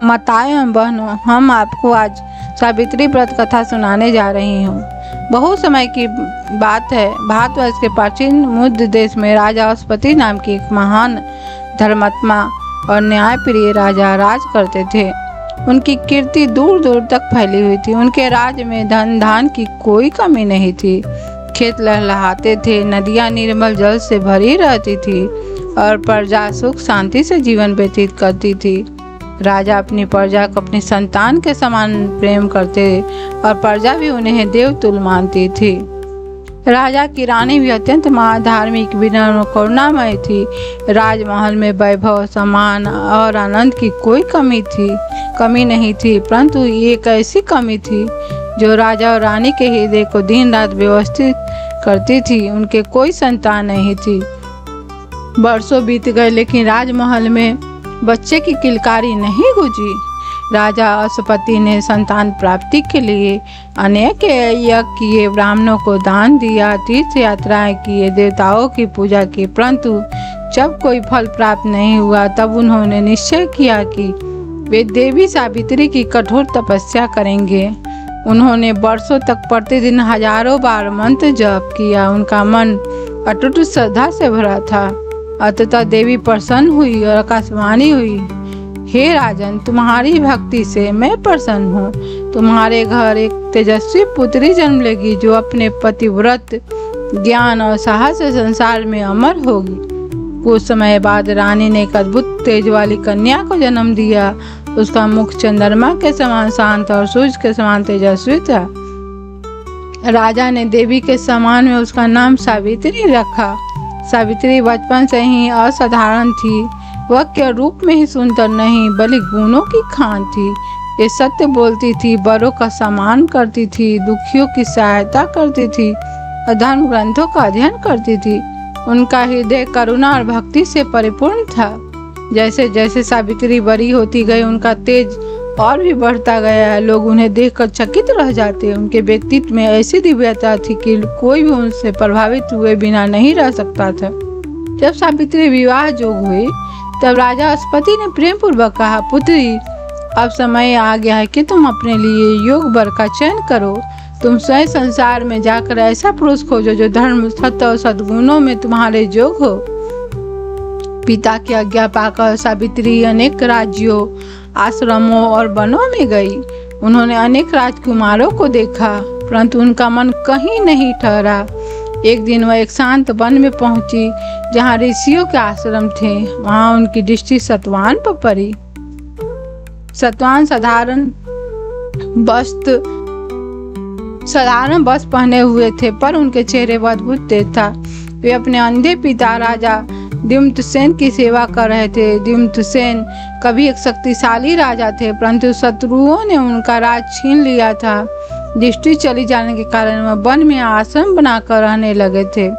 माताएं एवं बहनों, हम आपको आज सावित्री व्रत कथा सुनाने जा रही हूँ। बहुत समय की बात है, भारतवर्ष के प्राचीन मध्य देश में राजा अश्वपति नाम की एक महान धर्मात्मा और न्यायप्रिय राजा राज करते थे। उनकी कीर्ति दूर दूर तक फैली हुई थी। उनके राज्य में धन धान की कोई कमी नहीं थी। खेत लहलहाते थे, नदियाँ निर्मल जल से भरी रहती थी और प्रजा सुख शांति से जीवन व्यतीत करती थी। राजा अपनी प्रजा को अपनी संतान के समान प्रेम करते और प्रजा भी उन्हें देवतुल्य मानती थी। राजा की रानी भी अत्यंत धार्मिक, विनम्र, करुणामय थी। राजमहल में वैभव, सम्मान और आनंद की कोई कमी नहीं थी, परंतु एक ऐसी कमी थी जो राजा और रानी के हृदय को दिन रात व्यवस्थित करती थी। उनके कोई संतान नहीं थी। वर्षों बीत गए, लेकिन राजमहल में बच्चे की किलकारी नहीं गूंजी। राजा अश्वपति ने संतान प्राप्ति के लिए अनेक यज्ञ किए, ब्राह्मणों को दान दिया, तीर्थ यात्राएं किए, देवताओं की पूजा की, परंतु जब कोई फल प्राप्त नहीं हुआ, तब उन्होंने निश्चय किया कि वे देवी सावित्री की कठोर तपस्या करेंगे। उन्होंने वर्षों तक प्रतिदिन हजारों बार मंत्र जप किया। उनका मन अटूट श्रद्धा से भरा था। अतः देवी प्रसन्न हुई और आकाशवाणी हुई, हे राजन, तुम्हारी भक्ति से मैं प्रसन्न हूँ। तुम्हारे घर एक तेजस्वी पुत्री जन्म लेगी जो अपने पतिव्रत, ज्ञान और साहस से संसार में अमर होगी। कुछ समय बाद रानी ने एक अद्भुत तेज वाली कन्या को जन्म दिया। उसका मुख चंद्रमा के समान शांत और सूर्य के समान तेजस्वी था। राजा ने देवी के सम्मान में उसका नाम सावित्री रखा। सावित्री बचपन से ही असाधारण थी। वह केवल रूप में ही सुंदर नहीं, बल्कि गुणों की खान थी। ये सत्य बोलती थी, बड़ों का सम्मान करती थी, दुखियों की सहायता करती थी और धर्म ग्रंथों का अध्ययन करती थी। उनका हृदय करुणा और भक्ति से परिपूर्ण था। जैसे जैसे सावित्री बड़ी होती गई, उनका तेज और भी बढ़ता गया। लोग उन्हें देखकर चकित रह जाते। उनके व्यक्तित्व में ऐसी दिव्यता थी कि कोई भी उनसे प्रभावित हुए बिना नहीं रह सकता था। जब सावित्री विवाह जोग हुई, तब राजा अश्वपति ने प्रेम पूर्वक कहा, पुत्री, अब समय आ गया है कि तुम अपने लिए योग्य वर का चयन करो। तुम स्वयं संसार में जाकर ऐसा पुरुष खोजो जो धर्म, सत्य और सद्गुणों में तुम्हारे योग्य हो। पिता की आज्ञा पाकर सावित्री अनेक राज्यों, आश्रमों और वनों में गई। उन्होंने अनेक राजकुमारों को देखा, परंतु उनका मन कहीं नहीं ठहरा। एक दिन वह एक शांत वन में पहुंची जहां ऋषियों के आश्रम थे। वहां उनकी दृष्टि सतवान पर पड़ी। सतवान साधारण वस्त्र पहने हुए थे, पर उनके चेहरे पर अद्भुत तेज था। वे अपने अंधे पिता राजा द्युम्नसेन की सेवा कर रहे थे। द्युम्नसेन कभी एक शक्तिशाली राजा थे, परंतु शत्रुओं ने उनका राज छीन लिया था। दृष्टि चली जाने के कारण वह वन में आश्रम बनाकर रहने लगे थे।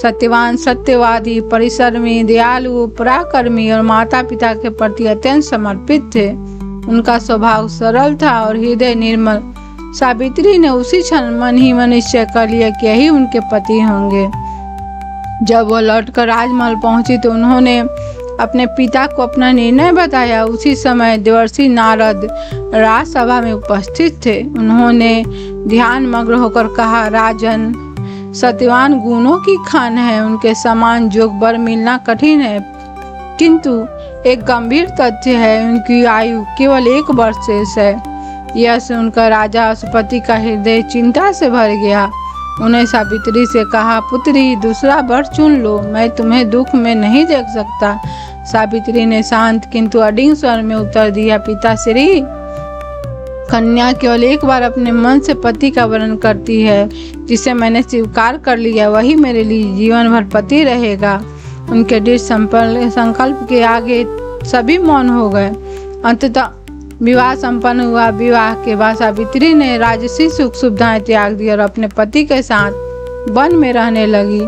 सत्यवान सत्यवादी, परिश्रमी, दयालु, पराक्रमी और माता पिता के प्रति अत्यंत समर्पित थे। उनका स्वभाव सरल था और हृदय निर्मल। सावित्री ने उसी क्षण मन ही मन निश्चय कर लिया कि यही उनके पति होंगे। जब वह लौटकर राजमहल पहुंची तो उन्होंने अपने पिता को अपना निर्णय बताया। उसी समय देवर्षि नारद राजसभा में उपस्थित थे। उन्होंने ध्यान मग्न होकर कहा, राजन, सत्यवान गुणों की खान है। उनके समान जोग वर मिलना कठिन है, किंतु एक गंभीर तथ्य है, उनकी आयु केवल 1 वर्ष शेष है। यह सुनकर राजा अश्वपति का हृदय चिंता से भर गया। उन्हें सावित्री से कहा, पुत्री, दूसरा वर चुन लो, मैं तुम्हें दुख में नहीं देख सकता। सावित्री ने शांत किंतु अडिग स्वर में उत्तर दिया, पिताश्री, कन्या केवल एक बार अपने मन से पति का वर्ण करती है। जिसे मैंने स्वीकार कर लिया वही मेरे लिए जीवन भर पति रहेगा। उनके दृढ़ संकल्प के आगे सभी मौन हो गए। अंततः विवाह संपन्न हुआ। विवाह के बाद सावित्री ने राजसी सुख सुविधाएं त्याग दी और अपने पति के साथ वन में रहने लगी।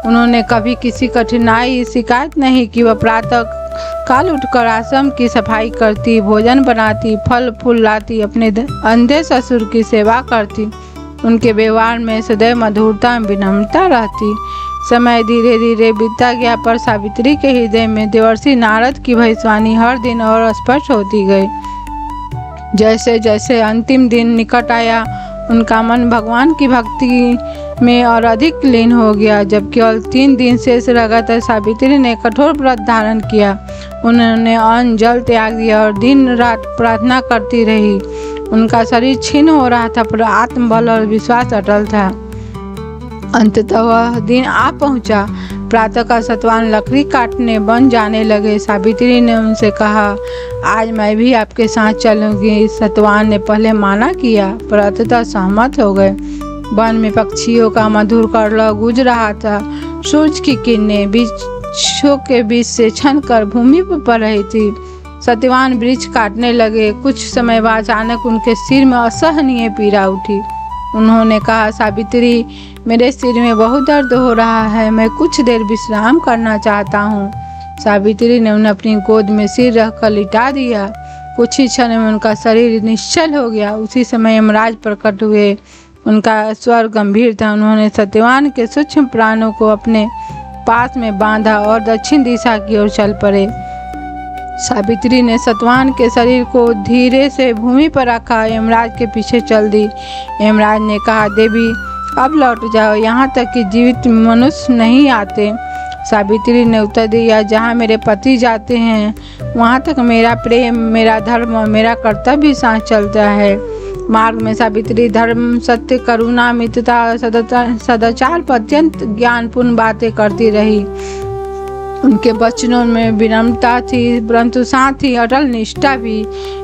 उन्होंने कभी किसी कठिनाई शिकायत नहीं की। वह प्रातः काल उठकर आश्रम की सफाई करती, भोजन बनाती, फल फूल लाती, अपने अंधे ससुर की सेवा करती। उनके व्यवहार में सदैव मधुरता एवं विनम्रता रहती। समय धीरे धीरे बीतता गया, पर सावित्री के हृदय में देवर्षि नारद की भविष्यवाणी हर दिन और स्पष्ट होती गई। जैसे जैसे अंतिम दिन निकट आया, उनका मन भगवान की भक्ति में और अधिक लीन हो गया। जब केवल 3 दिन शेष रह गए तो सावित्री ने कठोर व्रत धारण किया। उन्होंने अन्न जल त्याग दिया और दिन रात प्रार्थना करती रही। उनका शरीर क्षीण हो रहा था, पर आत्मबल और विश्वास अटल था। अंततः वह दिन आ पहुंचा। प्रातः का सतवान लकड़ी काटने बन जाने लगे। सावित्री ने उनसे कहा, आज मैं भी आपके साथ चलूंगी। सतवान ने पहले माना किया, पर अंततः सहमत हो गए। वन में पक्षियों का मधुर कलरव गूंज रहा था। सूरज की किरणें वृक्षों के बीच से छन कर भूमि पर पड़ रही थी। सत्यवान वृक्ष काटने लगे। कुछ समय बाद अचानक उनके सिर में असहनीय पीड़ा उठी। उन्होंने कहा, सावित्री, मेरे सिर में बहुत दर्द हो रहा है, मैं कुछ देर विश्राम करना चाहता हूँ। सावित्री ने उन्हें अपनी गोद में सिर रखकर लिटा दिया। कुछ ही क्षण में उनका शरीर निश्चल हो गया। उसी समय यमराज प्रकट हुए। उनका स्वर गंभीर था। उन्होंने सत्यवान के सूक्ष्म प्राणों को अपने पास में बांधा और दक्षिण दिशा की ओर चल पड़े। सावित्री ने सतवान के शरीर को धीरे से भूमि पर रखा। यमराज के पीछे चल दी। यमराज ने कहा, देवी, अब लौट जाओ, यहाँ तक कि जीवित मनुष्य नहीं आते। सावित्री ने उत्तर दिया, जहाँ मेरे पति जाते हैं वहाँ तक मेरा प्रेम, मेरा धर्म और मेरा कर्तव्य साथ चलता है। मार्ग में सावित्री धर्म, सत्य, करुणा, मित्रता और सदाचार पर अत्यंत ज्ञानपूर्ण बातें करती रही। उनके वचनों में विनम्रता थी, परंतु साथ ही अटल निष्ठा भी।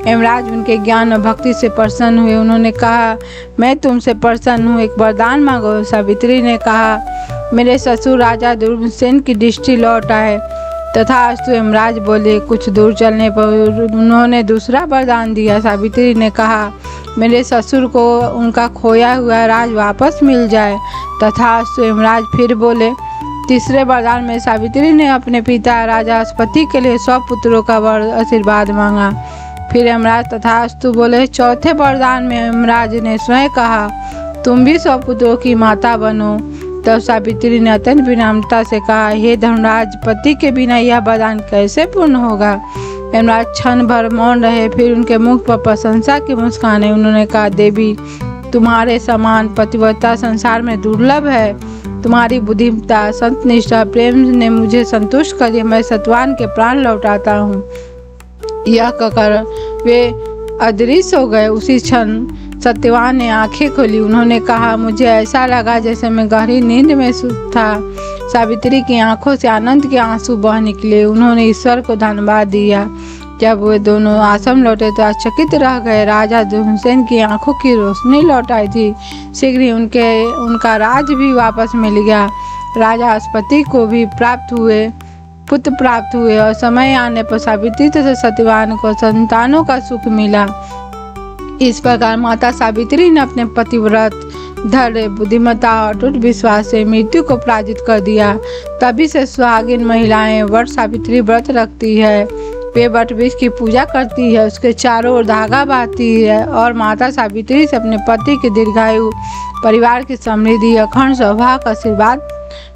यमराज उनके ज्ञान और भक्ति से प्रसन्न हुए। उन्होंने कहा, मैं तुमसे प्रसन्न हूँ, एक वरदान मांगो। सावित्री ने कहा, मेरे ससुर राजा दुर्मसेन की दृष्टि लौट आए। तथास्तु, यमराज बोले। कुछ दूर चलने पर उन्होंने दूसरा वरदान दिया। सावित्री ने कहा, मेरे ससुर को उनका खोया हुआ राज वापस मिल जाए। तथास्तु, यमराज फिर बोले। तीसरे वरदान में सावित्री ने अपने पिता राजा अश्वति के लिए 100 पुत्रों का आशीर्वाद मांगा। फिर यमराज तथास्तु बोले। चौथे वरदान में यमराज ने स्वयं कहा, तुम भी 100 पुत्रों की माता बनो। तब सावित्री ने अत्यंत विनम्रता से कहा, हे धर्मराज, पति के बिना यह वरदान कैसे पूर्ण होगा। यमराज क्षण भर मौन रहे, फिर उनके मुख पर प्रशंसा की मुस्कान आई। उन्होंने कहा, देवी, तुम्हारे समान पतिव्रता संसार में दुर्लभ है। तुम्हारी बुद्धिमत्ता, संतनिष्ठा, प्रेम ने मुझे संतुष्ट कर दिया। मैं सतवान के प्राण लौटाता हूँ। यह कहकर वे अदृश्य हो गए। उसी क्षण सत्यवान ने आंखें खोली। उन्होंने कहा, मुझे ऐसा लगा जैसे मैं गहरी नींद में था। सावित्री की आंखों से आनंद के आंसू बह निकले। उन्होंने ईश्वर को धन्यवाद दिया। जब वे दोनों आश्रम लौटे तो आश्चर्यचकित रह गए। राजा दुर्मसेन की आंखों की रोशनी लौट आई थी। शीघ्र ही उनका राज भी वापस मिल गया। राजा अश्वति को भी पुत्र प्राप्त हुए और समय आने पर सावित्री तथा सत्यवान को संतानों का सुख मिला। इस प्रकार माता सावित्री ने अपने पतिव्रत, धैर्य, बुद्धिमत्ता और अटूट विश्वास से मृत्यु को पराजित कर दिया। तभी से सुहागिन महिलाएं वट सावित्री व्रत रखती है। वे वट वृक्ष की पूजा करती है, उसके चारों ओर धागा बांधती है और माता सावित्री से अपने पति के दीर्घायु, परिवार की समृद्धि, अखंड सौभाग्य का आशीर्वाद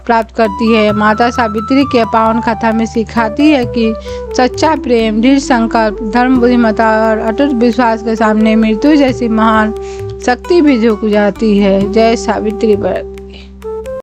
प्राप्त करती है। माता सावित्री के पावन कथा में सिखाती है कि सच्चा प्रेम, दृढ़ संकल्प, धर्म, बुद्धिमत्ता और अटूट विश्वास के सामने मृत्यु जैसी महान शक्ति भी झुक जाती है। जय सावित्री व्रत।